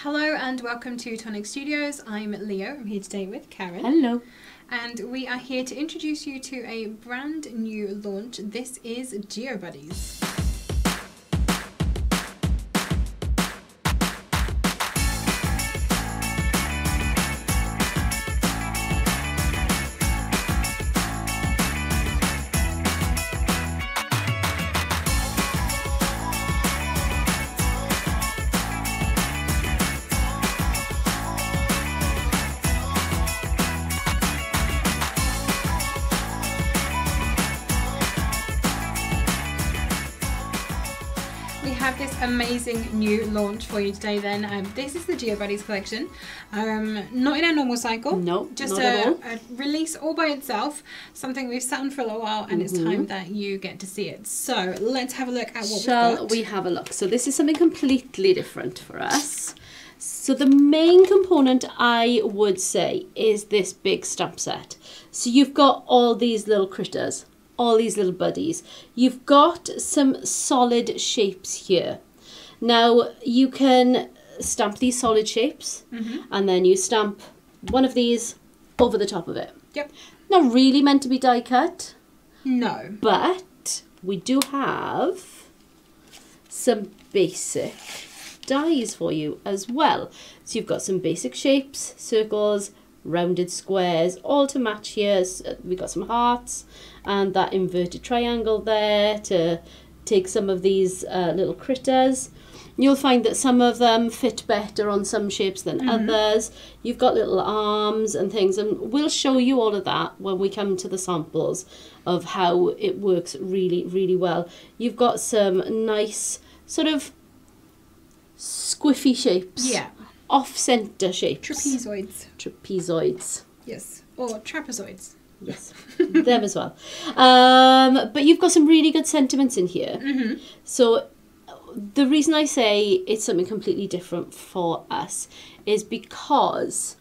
Hello and welcome to Tonic Studios. I'm Leo. I'm here today with Karen. Hello. And we are here to introduce you to a brand new launch. This is Geo Buddies. We have this amazing new launch for you today then. This is the Geo Buddies collection. Not in our normal cycle. No, just not at all. a release all by itself. Something we've sat on for a little while and it's time that you get to see it. So let's have a look at what we've got. Shall we have a look? So this is something completely different for us. So the main component I would say is this big stamp set. So you've got all these little critters. All these little buddies. You've got some solid shapes here. Now you can stamp these solid shapes and then you stamp one of these over the top of it. Yep. Not really meant to be die cut. No. But we do have some basic dies for you as well. So you've got some basic shapes, circles, rounded squares, all to match here. So we've got some hearts and that inverted triangle there to take some of these little critters. You'll find that some of them fit better on some shapes than others. You've got little arms and things, and we'll show you all of that when we come to the samples of how it works really, really well. You've got some nice sort of squiffy shapes. Yeah. Off-centre shapes. Trapezoids. Trapezoids. Yes. Or trapezoids. Yes, them as well. But you've got some really good sentiments in here. So the reason I say it's something completely different for us is because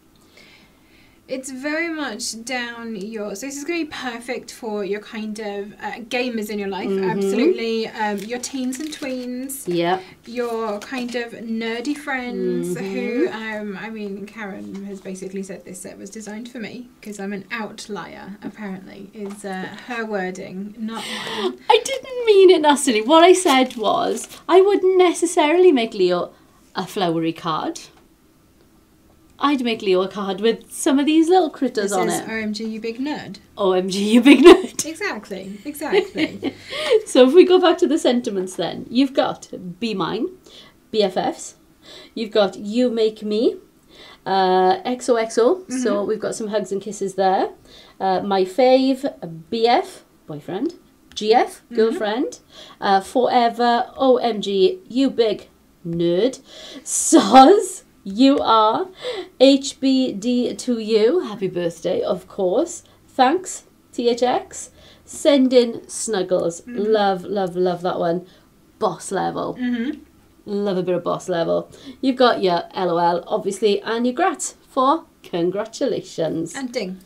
it's very much down your... So this is going to be perfect for your kind of gamers in your life, absolutely. Your teens and tweens. Yeah. Your kind of nerdy friends who, I mean, Karen has basically said this set was designed for me because I'm an outlier, apparently, is her wording, not mine. I didn't mean it nastily. What I said was I wouldn't necessarily make Leo a flowery card. I'd make Leo a card with some of these little critters on it. OMG, you big nerd. OMG, you big nerd. Exactly, exactly. So if we go back to the sentiments then, you've got Be Mine, BFFs, you've got You Make Me, XOXO, so we've got some hugs and kisses there, My Fave, BF, boyfriend, GF, girlfriend, Forever, OMG, You Big Nerd, Soz, You Are, HBD to You, happy birthday, of course, Thanks, THX, Send In Snuggles, love, love, love that one, Boss Level, love a bit of Boss Level. You've got your LOL, obviously, and your grats for congratulations. And ding.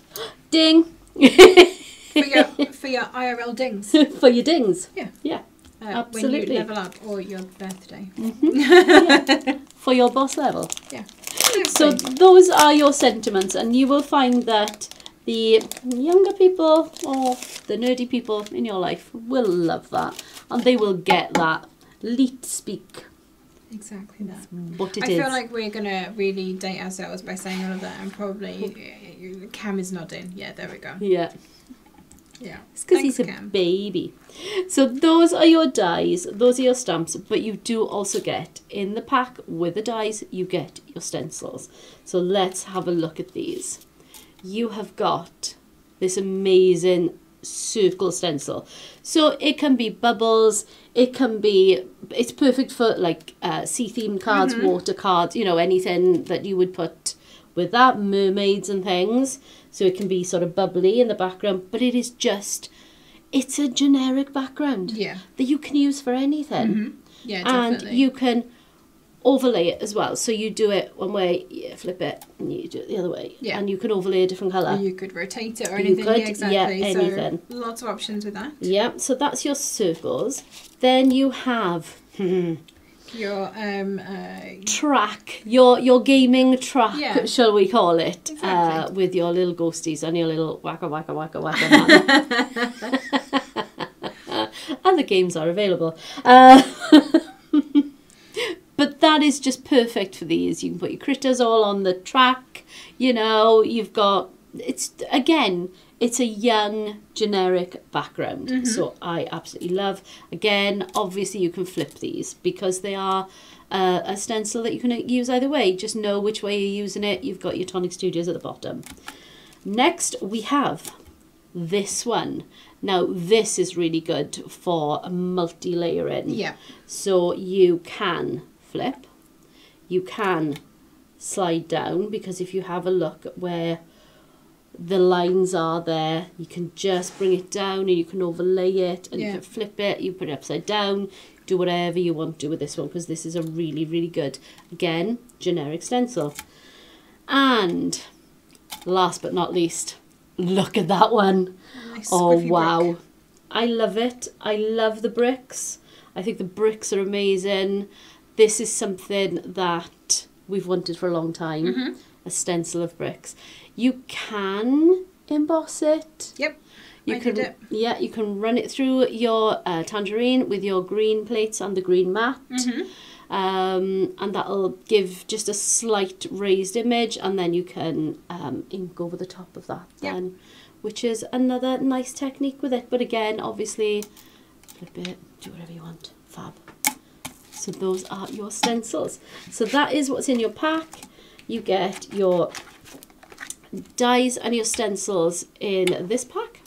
Ding. for your IRL dings. For your dings. Yeah. Yeah. Absolutely. When you level up or your birthday. Yeah. For your boss level. Yeah. So those are your sentiments, and you will find that the younger people or the nerdy people in your life will love that, and they will get that leet speak. Exactly that. What I feel like we're gonna really date ourselves by saying all of that, and probably Cam is nodding. Yeah, there we go. Yeah. Yeah. It's because he's a baby. So those are your dies, those are your stamps, but you do also get, in the pack with the dies, you get your stencils. So let's have a look at these. You have got this amazing circle stencil. So it can be bubbles, it can be, it's perfect for like sea-themed cards, water cards, you know, anything that you would put with that, mermaids and things. So it can be sort of bubbly in the background, but it is just, it's a generic background that you can use for anything. Yeah, definitely. And you can overlay it as well. So you do it one way, you flip it, and you do it the other way. Yeah. And you can overlay a different colour. Or you could rotate it or anything. You could, yeah, exactly. Yeah, anything. So lots of options with that. Yeah, so that's your circles. Then you have your track, your gaming track, Yeah. shall we call it? Exactly. With your little ghosties and your little wacka wacka wacka wacka man. And the games are available. But that is just perfect for these. You can put your critters all on the track. You know, you've got, it's a young, generic background. So I absolutely love. Again, obviously you can flip these because they are a stencil that you can use either way. Just know which way you're using it. You've got your Tonic Studios at the bottom. Next, we have this one. Now, this is really good for multi-layering. Yeah. So you can flip, you can slide down, because if you have a look at where the lines are there, you can just bring it down and you can overlay it, and you can flip it, you put it upside down, do whatever you want to do with this one, because this is a really, really good, again, generic stencil. And last but not least, look at that one. Nice Oh, squiffy wow. brick. I love it. I love the bricks. I think the bricks are amazing. This is something that we've wanted for a long time, a stencil of bricks. You can emboss it. Yep. You can, yeah, you can run it through your tangerine with your green plates and the green mat. And that'll give just a slight raised image, and then you can ink over the top of that then, which is another nice technique with it. But again, obviously, flip it, do whatever you want. Fab. So those are your stencils. So that is what's in your pack. You get your dies and your stencils in this pack.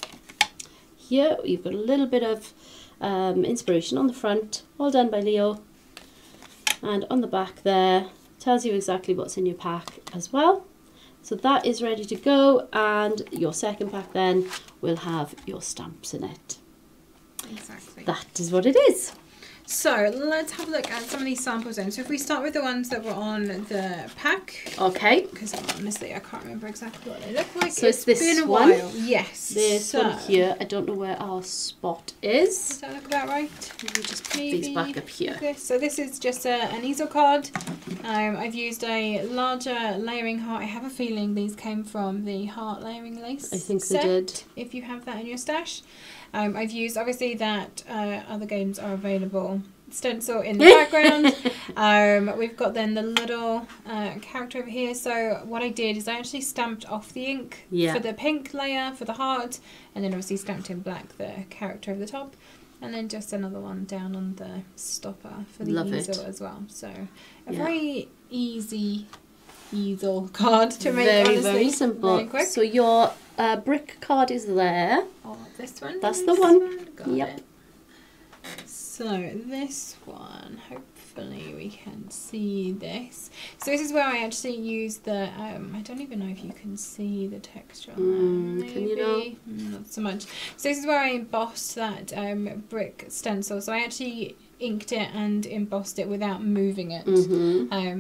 Here you've got a little bit of inspiration on the front, all done by Leo. And on the back there, tells you exactly what's in your pack as well. So that is ready to go, and your second pack then will have your stamps in it. Exactly. That is what it is. So let's have a look at some of these samples then. So if we start with the ones that were on the pack. Okay. Because honestly, I can't remember exactly what they look like. So it's this been a one. while. Yes. This one here. I don't know where our spot is. Does that look about right? Let me just put these back up here. This. So this is just an easel card. I've used a larger layering heart. I have a feeling these came from the heart layering lace. I think set, they did. If you have that in your stash. I've used, obviously, that other games are available. Stencil in the background. We've got then the little character over here. So what I did is I actually stamped off the ink for the pink layer for the heart, and then obviously stamped in black the character over the top, and then just another one down on the stopper for the easel as well. So a very easy easel card to make. Very, honestly. very simple. Very quick. So your brick card is there. Oh, this one. That's the one. Got Yep. it. So this one, hopefully we can see this. So this is where I actually use the, I don't even know if you can see the texture on that. Can you know? Not so much. So this is where I embossed that brick stencil. So I actually inked it and embossed it without moving it.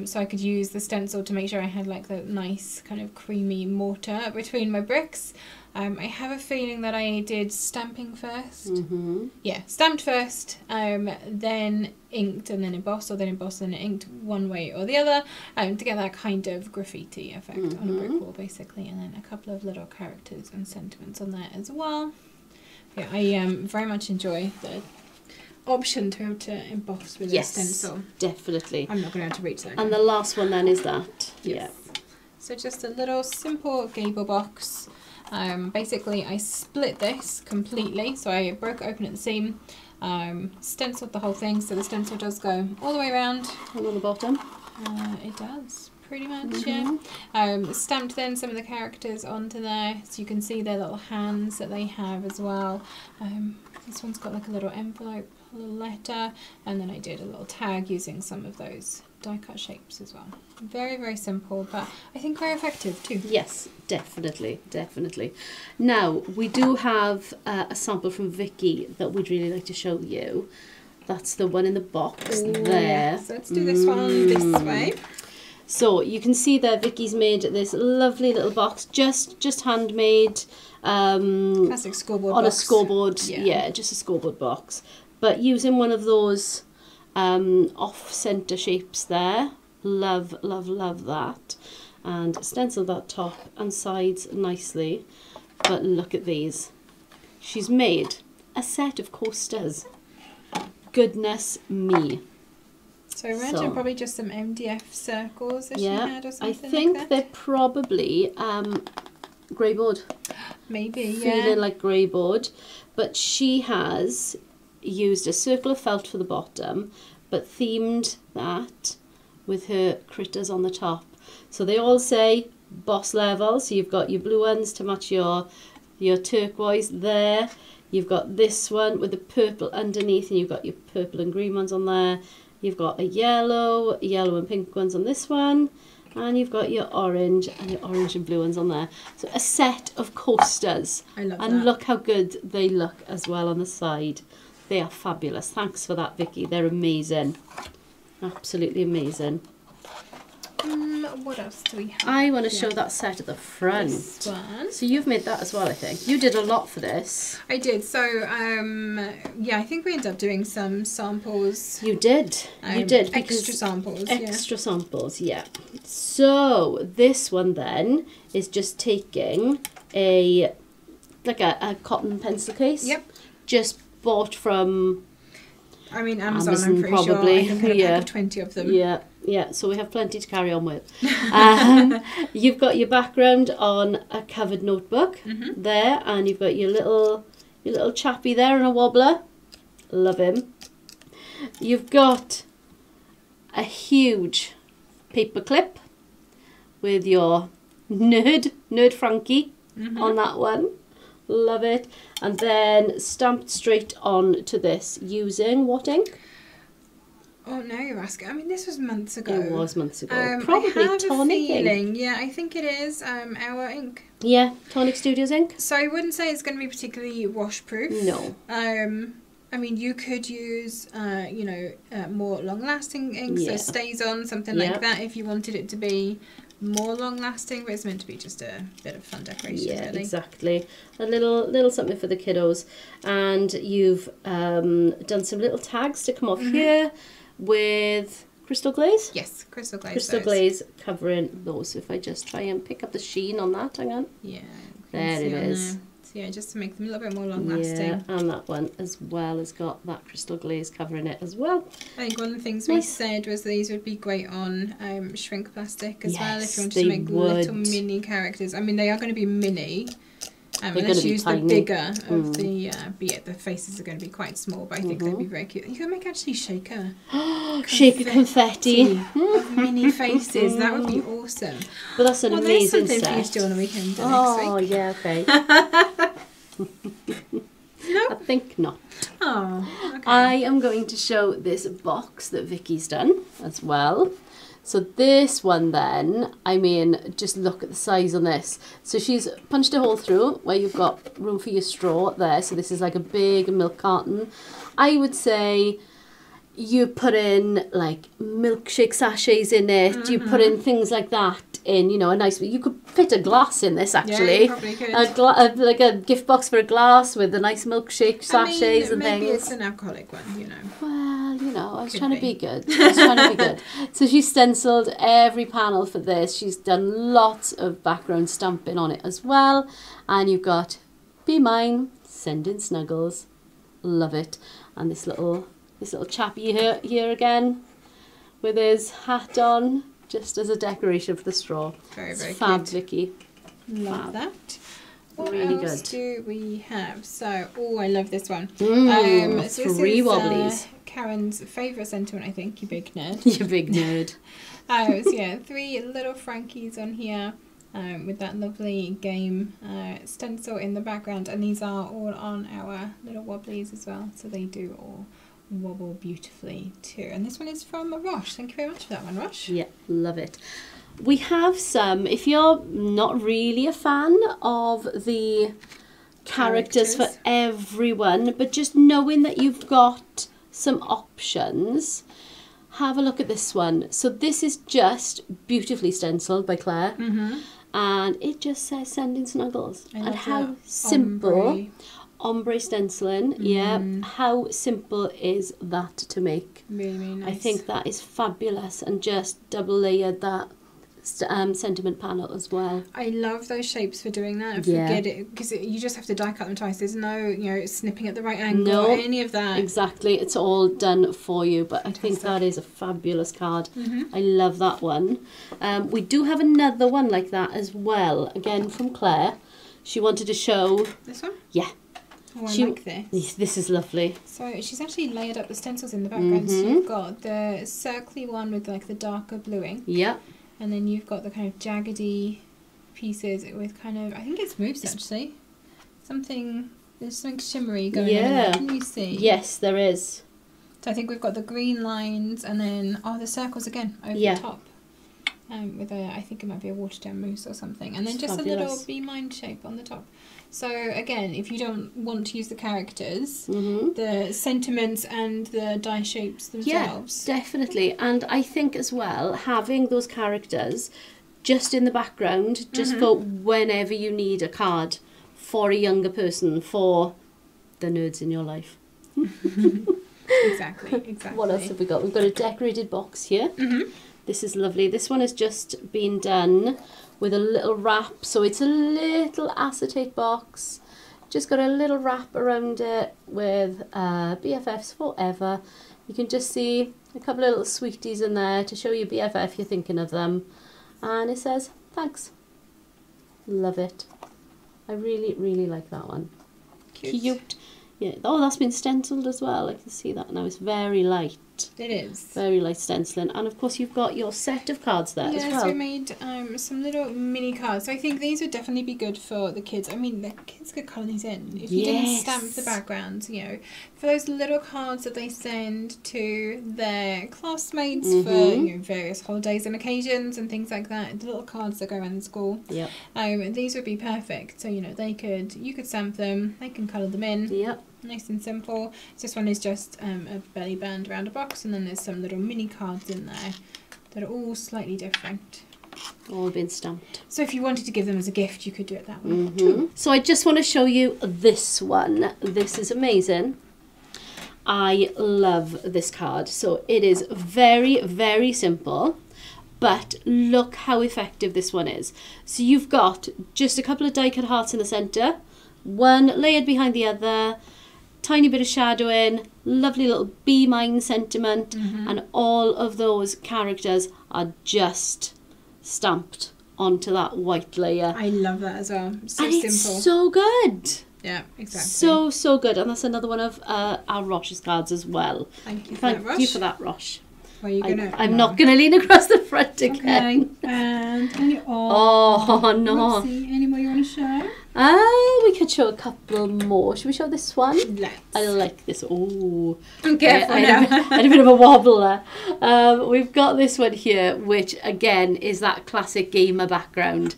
So I could use the stencil to make sure I had like the nice kind of creamy mortar between my bricks. I have a feeling that I did stamping first. Yeah, stamped first, then inked and then embossed, or then embossed and then inked, one way or the other, to get that kind of graffiti effect on a brick wall basically, and then a couple of little characters and sentiments on there as well. Yeah, I very much enjoy the option to be able to emboss with a stencil. Definitely. I'm not going to be able to reach that. And the last one then is that. Yes. Yeah. So just a little simple gable box. Basically I split this completely, so I broke it open at the seam, stenciled the whole thing, so the stencil does go all the way around. And on the bottom? It does, pretty much, yeah. Stamped then some of the characters onto there, so you can see their little hands that they have as well. This one's got like a little envelope, a little letter, and then I did a little tag using some of those die cut shapes as well. Very, very simple, but I think very effective too. Yes, definitely, definitely. Now, we do have a sample from Vicky that we'd really like to show you. That's the one in the box there. So let's do this one this way. So you can see there Vicky's made this lovely little box, just handmade. Classic scoreboard on box. A scoreboard, yeah, just a scoreboard box. But using one of those off-centre shapes there. Love, love, love that. And stencil that top and sides nicely. But look at these. She's made a set of coasters. Goodness me. So I imagine probably just some MDF circles that she had or something. I think like that. they're probably grey board. Maybe, yeah. Feeling like grey board. But she has used a circle of felt for the bottom, but themed that with her critters on the top. So they all say boss level. So you've got your blue ones to match your turquoise there. You've got this one with the purple underneath, and you've got your purple and green ones on there. You've got a yellow and pink ones on this one. And you've got your orange and blue ones on there. So a set of coasters. I love that. And look how good they look as well on the side. They are fabulous. Thanks for that, Vicky. They're amazing. Absolutely amazing. What else do we have? I want to show that set at the front. This one. So you've made that as well, I think. You did a lot for this. I did. So, yeah, I think we ended up doing some samples. You did. You did. Extra samples. Extra samples, yeah. So this one then is just taking a cotton pencil case. Yep. Just bought from Amazon, I'm pretty probably. sure. I think I had a pack of 20 of them. Yeah, so we have plenty to carry on with. You've got your background on a covered notebook there, and you've got your little chappy there and a wobbler. Love him. You've got a huge paper clip with your nerd Frankie on that one. Love it. And then stamped straight on to this using what ink? Oh, now you're asking. This was months ago. It was months ago. Probably I have Tonic a feeling. ink. Yeah, I think it is our ink. Yeah, Tonic Studios ink. So I wouldn't say it's going to be particularly washproof. No. You could use, more long-lasting ink, so stays on, something like that, if you wanted it to be more long-lasting, but it's meant to be just a bit of fun decoration, really. Exactly. A little something for the kiddos. And you've done some little tags to come off here with crystal glaze. Yes, crystal glaze. Crystal glaze covering those. If I just try and pick up the sheen on that, hang on. Yeah. There it is. So yeah, just to make them a little bit more long-lasting. Yeah, and that one as well has got that crystal glaze covering it as well. I think one of the things we said was these would be great on shrink plastic as well, if you wanted to make little mini characters. They are going to be mini. Unless you use the bigger of the, the faces are going to be quite small, but I think they'd be very cute. You could make actually shaker confetti of mini faces. That would be awesome. But that's an amazing set. There's something for you to do on the weekend next week. Oh, yeah, okay. No? I think not. Oh, okay. I am going to show this box that Vicky's done as well. So this one then, just look at the size on this. So she's punched a hole through where you've got room for your straw there. So this is like a big milk carton. I would say you put in like milkshake sachets in it. You put in things like that in, a nice, you could fit a glass in this actually. Yeah, you probably could. Like a gift box for a glass with a nice milkshake sachets and maybe things. It's an alcoholic one, Well, I was trying to be good. So she stenciled every panel for this. She's done lots of background stamping on it as well. And you've got Be Mine, Send in Snuggles. Love it. And this little chappy here again with his hat on, just as a decoration for the straw. Very, very fab, cute. Vicky. Love that. What really else do we have? So, I love this one. So three wobblies. Karen's favourite sentiment, I think. You big nerd. You big nerd. Three little Frankies on here with that lovely game stencil in the background, and these are all on our little wobblies as well, so they do all wobble beautifully too. And this one is from Roche. Thank you very much for that one, Roche. Yeah, love it. We have some, if you're not really a fan of the characters for everyone, but just knowing that you've got some options, have a look at this one. So this is just beautifully stenciled by Claire. And it just says Send in Snuggles. And how simple ombre stenciling. Yeah, how simple is that to make? Really, really nice. I think that is fabulous, and just double layered that sentiment panel as well. I love those shapes for doing that. Yeah. Forget it, because you just have to die cut them twice. There's no, you know, snipping at the right angle or any of that. Exactly, it's all done for you. But I think that is a fabulous card. I love that one. We do have another one like that as well, again from Claire. She wanted to show This one? Yeah. Oh, I like this. This is lovely. So she's actually layered up the stencils in the background. So you've got the circly one with like the darker bluing. Yeah. And then you've got the kind of jaggedy pieces with kind of, I think it's mousse actually. There's something shimmery going on in there. Can you see? Yes, there is. So I think we've got the green lines and then, the circles again over the top. With I think it might be a watered down mousse or something. And then just a little bee mind shape on the top. So again, if you don't want to use the characters, the sentiments and the die shapes themselves. Yeah, definitely. And I think as well, having those characters just in the background, just for whenever you need a card for a younger person, for the nerds in your life. Exactly. What else have we got? We've got a decorated box here. This is lovely. This one has just been done with a little wrap, so it's a little acetate box, just got a little wrap around it with BFFs Forever. You can just see a couple of little sweeties in there to show your BFF you're thinking of them, and it says thanks. Love it. I really, really like that one. Cute. Yeah. Oh, that's been stenciled as well. I can see that now. It's very light. It is. Very light stenciling. And of course you've got your set of cards there as well. Yes, we made some little mini cards. So I think these would definitely be good for the kids. I mean, the kids could colour these in. If you didn't stamp the backgrounds, you know, for those little cards that they send to their classmates for, you know, various holidays and occasions and things like that. The little cards that go around in school. Yep. These would be perfect. So, you know, you could stamp them, they can colour them in. Yep. Nice and simple. So this one is just a belly band around a box, and then there's some little mini cards in there that are all slightly different. All been stamped. So if you wanted to give them as a gift, you could do it that way too. So I just want to show you this one. This is amazing. I love this card. So it is very, very simple, but look how effective this one is. So you've got just a couple of die cut hearts in the centre, one layered behind the other, tiny bit of shadowing, lovely little bee mind sentiment, and all of those characters are just stamped onto that white layer. I love that as well. So and simple. It's so good. Yeah, exactly. So good. And that's another one of our Rosh's cards as well. Thank you for that, Rosh. Thank you for that, Rosh. Where are you gonna? I'm not going to lean across the front again. Okay. And oh no. Any more you want to show? We could show a couple more. Should we show this one? Let's. I like this. Oh, Careful I now. had a bit of a wobble there. We've got this one here, which again is that classic gamer background.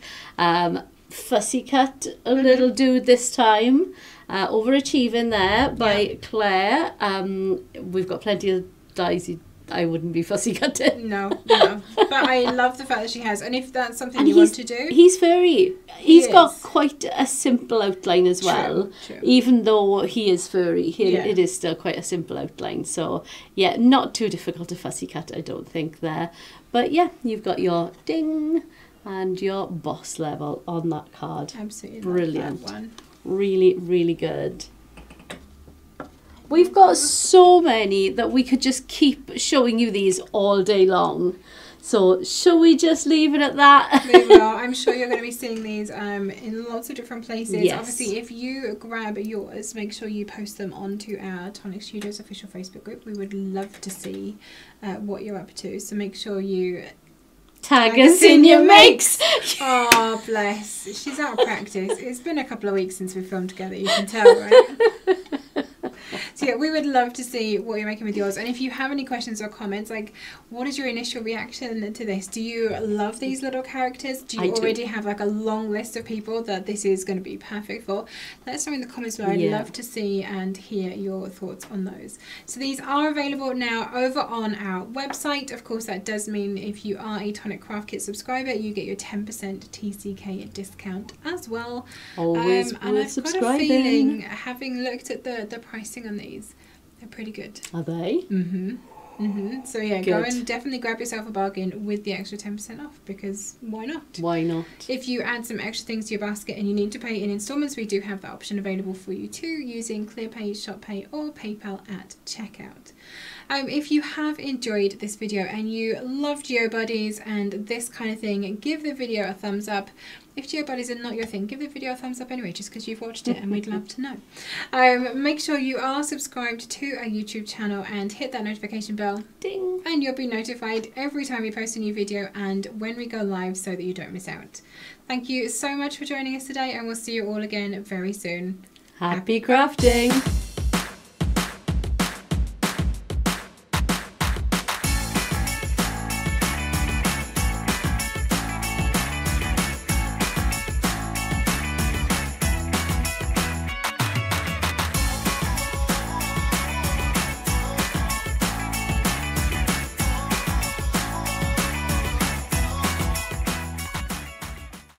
Fussy cut, a little dude this time. Overachieving there by Claire. We've got plenty of dies. I wouldn't be fussy cutting. No. But I love the fact that she has. And if that's something you want to do. He's furry. He's got quite a simple outline as well. True. Even though he is furry, it is still quite a simple outline. So, yeah, not too difficult to fussy cut, I don't think, there. But, yeah, you've got your ding and your boss level on that card. Absolutely. Brilliant. Love that one. Really, really good. We've got so many that we could just keep showing you these all day long. So shall we just leave it at that? We will. I'm sure you're going to be seeing these in lots of different places. Yes. Obviously, if you grab yours, make sure you post them onto our Tonic Studios official Facebook group. We would love to see what you're up to. So make sure you tag us in your makes. Oh, bless. She's out of practice. It's been a couple of weeks since we filmed together. You can tell, right? So yeah, we would love to see what you're making with yours. And if you have any questions or comments, like what is your initial reaction to this? Do you love these little characters? Do you already have like a long list of people that this is going to be perfect for? Let us know in the comments below. I'd love to see and hear your thoughts on those. So these are available now over on our website. Of course, that does mean if you are a Tonic Craft Kit subscriber, you get your 10% TCK discount as well. Always and I've got a feeling, having looked at the pricing on these, they're pretty good. Are they? So yeah, go and definitely grab yourself a bargain with the extra 10% off, because why not? Why not? If you add some extra things to your basket and you need to pay in installments, we do have that option available for you too, using ClearPay, ShopPay or PayPal at checkout. If you have enjoyed this video and you love Geo Buddies and this kind of thing, give the video a thumbs up. If Geo Buddies are not your thing, give the video a thumbs up anyway, just because you've watched it, and we'd love to know. Make sure you are subscribed to our YouTube channel and hit that notification bell. Ding! And you'll be notified every time we post a new video and when we go live, so that you don't miss out. Thank you so much for joining us today, and we'll see you all again very soon. Happy crafting!